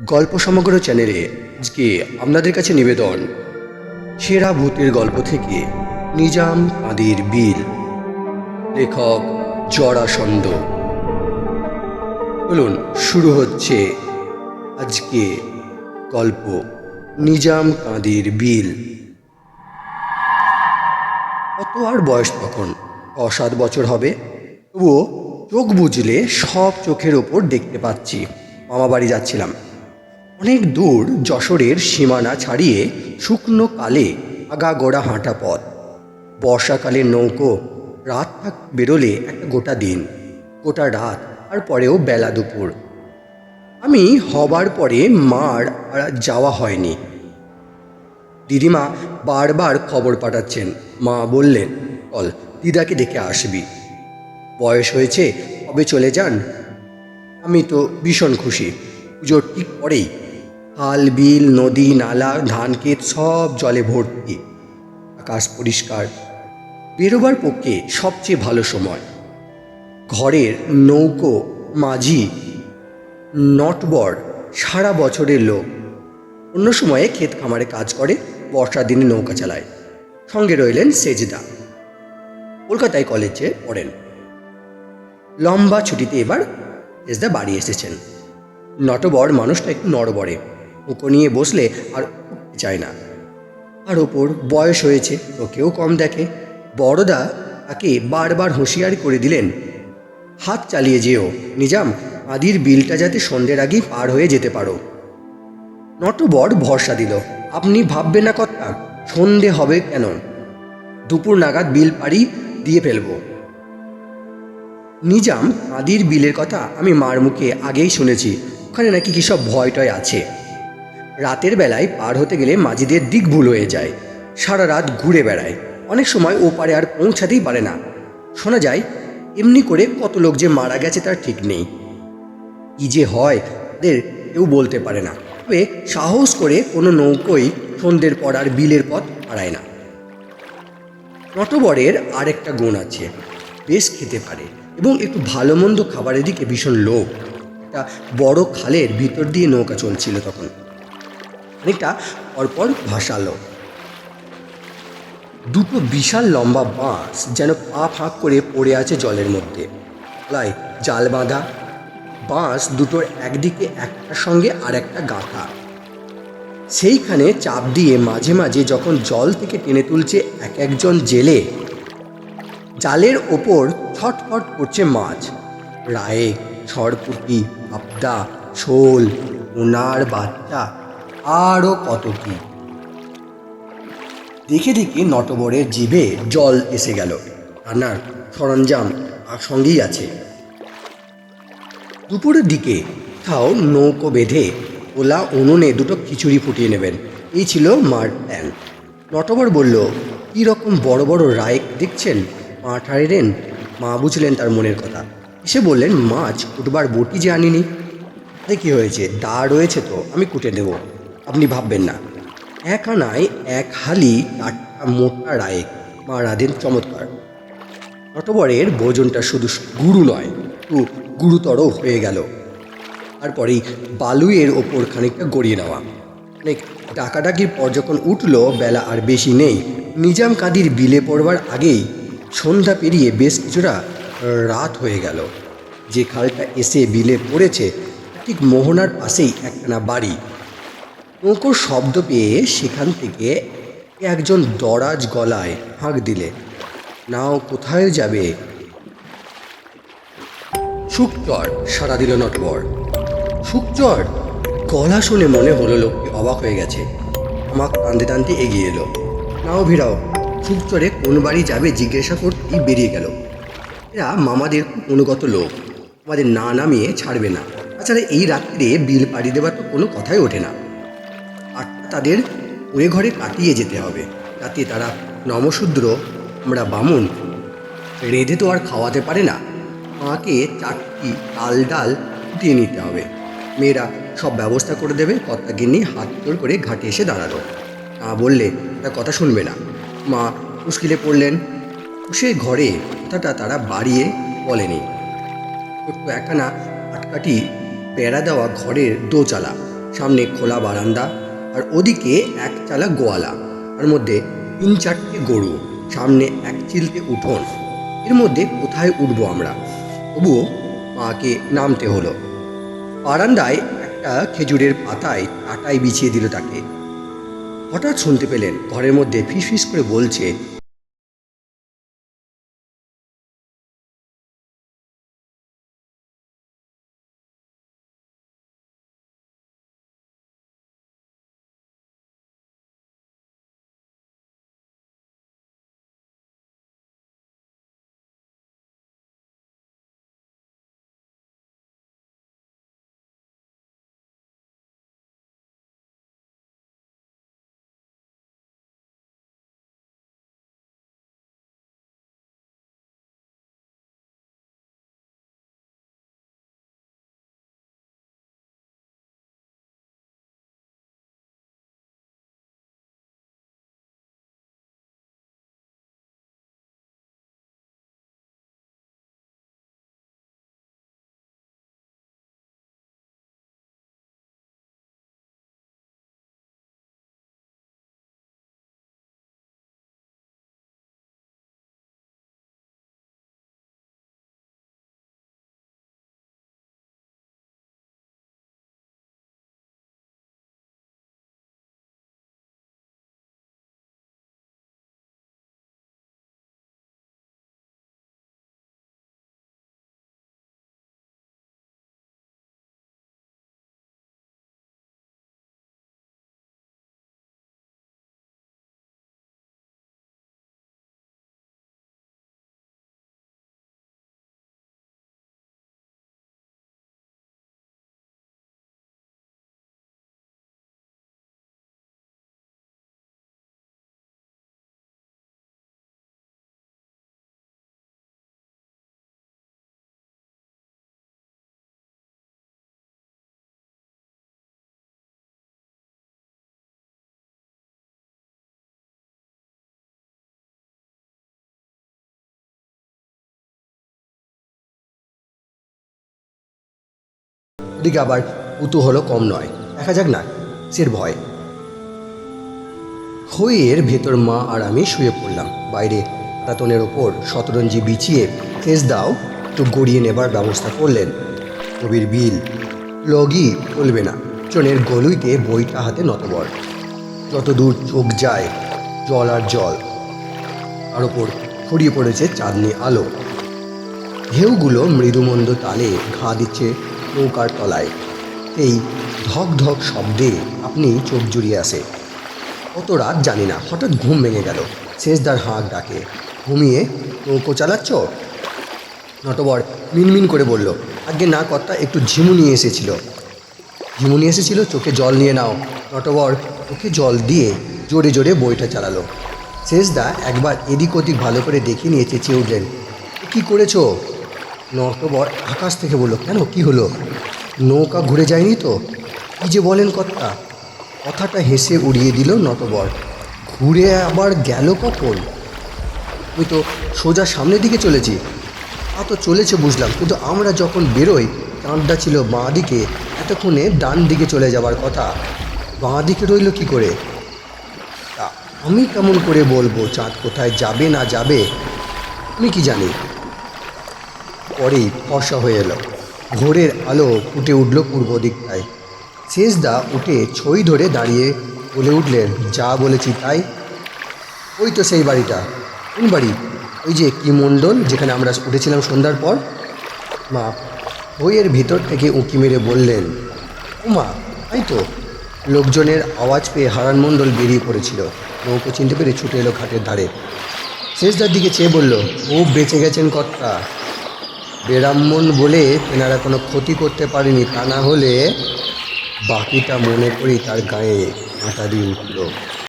গল্প সমগ্র চ্যানেলে আজকে আপনাদের কাছে নিবেদন সেরা ভূতের গল্প থেকে নিজাম কাদির বিল। লেখক জরাসন্ধ। বলুন, শুরু হচ্ছে আজকে গল্প নিজাম কাদির বিল। কত আর বয়স তখন 6-7 বছর হবে। তবুও চোখ বুঝলে সব চোখের ওপর দেখতে পাচ্ছি। মামা বাড়ি যাচ্ছিলাম। অনেক দূর যশোরের সীমানা ছাড়িয়ে শুকনো কালে আগাগোড়া হাঁটা পথ। বর্ষাকালের নৌকো রাত থাক বেরোলে একটা গোটা দিন, গোটা রাত, আর পরেও বেলা দুপুর। আমি হবার পরে মার আর যাওয়া হয়নি। দিদিমা বারবার খবর পাঠাচ্ছেন। মা বললেন, চল দিদাকে ডেকে আসবি, বয়স হয়েছে, কবে চলে যান। আমি তো ভীষণ খুশি। পুজোর ঠিক পরেই খাল বিল নদী নালা ধান ক্ষেত সব জলে ভর্তি। আকাশ পরিষ্কার। বেরোবার পক্ষে সবচেয়ে ভালো সময়। ঘরের নৌকো মাঝি নটবর সারা বছরের লোক। অন্য সময়ে ক্ষেত খামারে কাজ করে, বর্ষার দিনে নৌকা চালায়। সঙ্গে রইলেন সেজদা, কলকাতায় কলেজে পড়েন। লম্বা ছুটিতে এবার সেজদা বাড়ি এসেছেন। নটবর মানুষটা একটু নড়বড়ে, ওকে নিয়ে বসলে আর উঠতে চায় না। আর ওপর বয়স হয়েছে, ওকেও কম দেখে। বড়দা তাকে বারবার হুঁশিয়ারি করে দিলেন, হাত চালিয়ে যেও নিজাম, আদির বিলটা যাতে সন্ধ্যের আগেই পার হয়ে যেতে পারো। নটবর ভরসা দিল, আপনি ভাববেন না কর্তা, সন্ধে হবে কেন, দুপুর নাগাদ বিল পাড়ি দিয়ে ফেলবো। নিজাম আদির বিলের কথা আমি মার মুখে আগেই শুনেছি। ওখানে নাকি কী সব ভয় টয় আছে। রাতের বেলায় পার হতে গেলে মাঝিদের দিক ভুল হয়ে যায়। সারা রাত ঘুরে বেড়ায়, অনেক সময় ও পারে আর পৌঁছাতেই পারে না। শোনা যায় এমনি করে কত লোক যে মারা গেছে তার ঠিক নেই। কী যে হয় তাদের কেউ বলতে পারে না। তবে সাহস করে কোনো নৌকোই সন্ধ্যের পর আর বিলের পথ হারায় না। নটবরের আরেকটা গুণ আছে, বেশ খেতে পারে এবং একটু ভালো মন্দ খাবারের দিকে ভীষণ লোভ। একটা বড় খালের ভিতর দিয়ে নৌকা চলছিল তখন। অনেকটা পরপর ভাসালো। দুটো বিশাল লম্বা বাঁশ যেন পা ফাঁক করে পড়ে আছে জলের মধ্যে। তলায় জাল বাঁধা। বাঁশ দুটোর একদিকে একটার সঙ্গে আর একটা গাঁথা। সেইখানে চাপ দিয়ে মাঝে মাঝে যখন জল থেকে টেনে তুলছে এক একজন জেলে, জালের ওপর ছটফট করছে মাছ। রায়ে, সরপুঁটি, পাবদা, শোল, ওনার বাচ্চা, আরও কত কি। দেখে দেখে নটবরের জিভে জল এসে গেল। রান্নার সরঞ্জাম আর সঙ্গেই আছে। দুপুরের দিকে তাও নৌকো বেঁধে ওলা উনুনে দুটো খিচুড়ি ফুটিয়ে নেবেন, এই ছিল মার প্ল্যান। নটবর বলল, কী রকম বড় বড় রায় দেখছেন, মাঠ হারিলেন। মা বুঝলেন তার মনের কথা, এসে বললেন, মাছ কুটবার বটি যে আনিনি। তাতে কী হয়েছে, দা রয়েছে তো, আমি কুটে দেব, আপনি ভাববেন না। এক আনায় এক হালি টাটকা মোটা রায়। মা রাঁধেন চমৎকার। নটবরের ভোজনটা শুধু গুরু নয়, একটু গুরুতর হয়ে গেল। তারপরেই বালুয়ের ওপর খানিকটা গড়িয়ে নেওয়া। অনেক ডাকাডাকির পর যখন উঠল, বেলা আর বেশি নেই। নিজাম কাদির বিলে পড়বার আগেই সন্ধ্যা পেরিয়ে বেশ কিছুটা রাত হয়ে গেল। যে খালটা এসে বিলে পড়েছে ঠিক মোহনার পাশেই একখানা বাড়ি। নৌকোর শব্দ পেয়ে সেখান থেকে একজন দরাজ গলায় হাঁক দিলে, নাও কোথায় যাবে? শুকচর, সাড়া দিল নটবর। শুকচর? গলা শুনে মনে হলো লোকটি অবাক হয়ে গেছে। আমাকে টানতে টানতে এগিয়ে এলো। নাও ভিড়াও। শুকচরে কোন বাড়ি যাবে জিজ্ঞাসা করতেই বেরিয়ে গেল। এরা মামাদের খুব অনুগত লোক, আমাদের না নামিয়ে ছাড়বে না। তাছাড়া এই রাত্রে বিল পাড়ি দেওয়ার তো কোনো কথাই ওঠে না। আর তাদের ওরে ঘরে কাটিয়ে যেতে হবে, তাতে তারা নমশূদ্র, আমরা বামুন, রেঁধে তো আর খাওয়াতে পারে না। মাকে 4টি তাল ডাল ফুটিয়ে নিতে হবে। মেয়েরা সব ব্যবস্থা করে দেবে। কর্তাগিন্নি হাত জোর করে ঘাটে এসে দাঁড়ালো। না বললে তার কথা শুনবে না। মা মুশকিলে পড়লেন। সে ঘরে কথাটা তারা বাড়িয়ে বলেনি। ছোট্ট একখানা আটকাটি বেড়া দেওয়া ঘরের দোচালা, সামনে খোলা বারান্দা, আর ওদিকে এক চালা গোয়ালা, তার মধ্যে 3-4টে গরু, সামনে এক চিলতে উঠোন। এর মধ্যে কোথায় উঠবো আমরা? তবুও মাকে নামতে হলো। বারান্দায় একটা খেজুরের পাতায় টাটাই বিছিয়ে দিল তাকে। হঠাৎ শুনতে পেলেন ঘরের মধ্যে ফিসফিস করে বলছে, ওদিকে আবার কুতূহলও কম নয়। দেখা যাক না কিসের ভয়। খইয়ের ভেতর মা আর আমি শুয়ে পড়লাম। বাইরে পাতাতনের ওপর শতরঞ্জি বিছিয়ে তেজদাও একটু গড়িয়ে নেবার ব্যবস্থা করলেন। কবির বিল লগই চলবে না, ট্রেনের গলুইতে বইটা হাতে নতবর। যত দূর চোখ যায় জল আর জল, তার ওপর ছড়িয়ে পড়েছে চাঁদনি আলো। ঢেউগুলো মৃদুমন্দ তালে ঘা দিচ্ছে নৌকার তলায়। এই ধক ধক শব্দে আপনি চোখ জুড়িয়ে আসে। কত রাত জানি না, হঠাৎ ঘুম ভেঙে গেল। শেষদার হাঁক ডাকে, ঘুমিয়ে নৌকো চালাচ্ছ? নটবর মিনমিন করে বলল, আগে না কর্তা, একটু ঝিমুনি এসেছিল। ঝিমুনি এসেছিল? চোখে জল নিয়ে নাও। নটবর চোখে জল দিয়ে জোরে জোরে বইটা চালালো। শেষদা একবার এদিক ওদিক ভালো করে দেখে নিয়ে চেঁচিয়ে উঠলেন, কী করেছো? নটবর আকাশ থেকে বলল, কেন, কি হলো? নৌকা ঘুরে যায়নি তো? কী যে বলেন কর্তা? কথাটা হেসে উড়িয়ে দিল নটবর। ঘুরে আবার গেল কখন? আমি তো সোজা সামনের দিকে চলেছি। তা তো চলেছে বুঝলাম, কিন্তু আমরা যখন বেরোই চাঁদটা ছিল বাঁ দিকে, এতক্ষণে ডান দিকে চলে যাবার কথা। বাঁ দিকে রইল কি করে? তা আমি কেমন করে বলবো চাঁদ কোথায় যাবে না যাবে? আমি কি জানি। পরেই ফর্সা হয়ে এলো। ভোরের আলো ফুটে উঠল পূর্ব দিকটায়। শেষদা উঠে ছই ধরে দাঁড়িয়ে বলে উঠলেন, যা বলেছি তাই। ওই তো সেই বাড়িটা। কোন বাড়ি? ওই যে কি মণ্ডল, যেখানে আমরা উঠেছিলাম সন্ধ্যার পর। মা বইয়ের ভিতর থেকে উঁকি মেরে বললেন, ও মা, তাই তো। লোকজনের আওয়াজ পেয়ে হারান মণ্ডল বেরিয়ে পড়েছিল। নৌকো চিনতে পেরে ছুটে এলো ঘাটের ধারে। শেষদার দিকে চেয়ে বলল, ও বেঁচে গেছেন কর্তা। বেরাম্মন বলে তেনারা কোনো ক্ষতি করতে পারেনি, তা না হলে। বাকিটা মনে করি তার গায়ে কাঁটা দিয়ে উঠল।